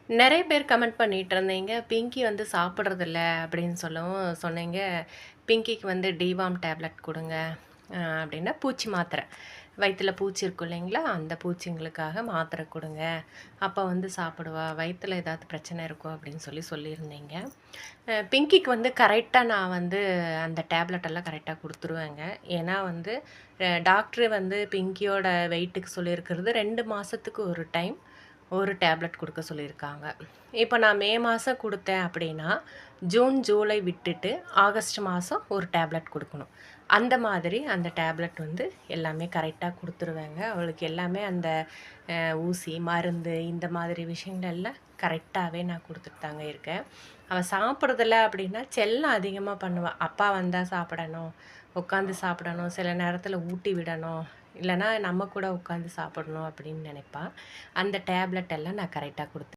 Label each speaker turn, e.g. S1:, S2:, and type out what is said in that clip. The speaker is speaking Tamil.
S1: நெறைய பேர் கமெண்ட் பண்ணிட்டு இருந்தீங்க. பிங்கி வந்து சாப்பிடுறதில்ல அப்படின்னு சொல்லவும் சொன்னீங்க. பிங்கிக்கு வந்து டிவார்ம் டேப்லெட் குடுங்க. அப்படின்னா பூச்சி மாத்திரை. வயித்துல பூச்சி இருக்கும் இல்லைங்களா? அந்த பூச்சிங்களுக்காக மாத்திரை குடுங்க. அப்ப வந்து சாப்பிடுவா. வயித்துல ஏதாவது பிரச்சனை இருக்கும் அப்படின்னு சொல்லியிருந்தீங்க. பிங்கிக்கு வந்து கரெக்ட்டா நான் வந்து அந்த டேப்லெட் எல்லாம் கரெக்ட்டா குடுத்துருவேங்க. ஏன்னா வந்து டாக்டர் வந்து பிங்கியோட வெயிட்டுக்கு சொல்லியிருக்கிறது 2 மாசத்துக்கு ஒரு டைம் ஒரு டேப்லெட் குடுக்க சொல்லியிருக்காங்க. இப்ப நான் மே மாசம் குடுத்தேன் அப்படின்னா, ஜூன், ஜூலை விட்டுட்டு ஆகஸ்ட் மாசம் ஒரு டேப்லெட் குடுக்கணும். அந்த மாதிரி அந்த டேப்லெட் வந்து எல்லாமே கரெக்ட்டா குடுத்துருவேங்க. அவளுக்கு எல்லாமே அந்த ஊசி, மருந்து இந்த மாதிரி விஷயங்கள் எல்லாம் கரெக்ட்டாவே நான் குடுத்துட்டு தாங்க இருக்கேன். அவ சாப்பிடுறதில்ல அப்படின்னா, செல்லம் அதிகமா பண்ணுவா. அப்பா வந்தா சாப்பிடணும், உட்காந்து சாப்பிடணும், சில நேரத்தில ஊட்டி விடணும், இல்லன்னா நம்ம கூட உட்காந்து சாப்பிடணும் அப்படின்னு நெனைப்பா. அந்த டேப்லெட் எல்லாம் நான் கரெக்ட்டா குடுத்து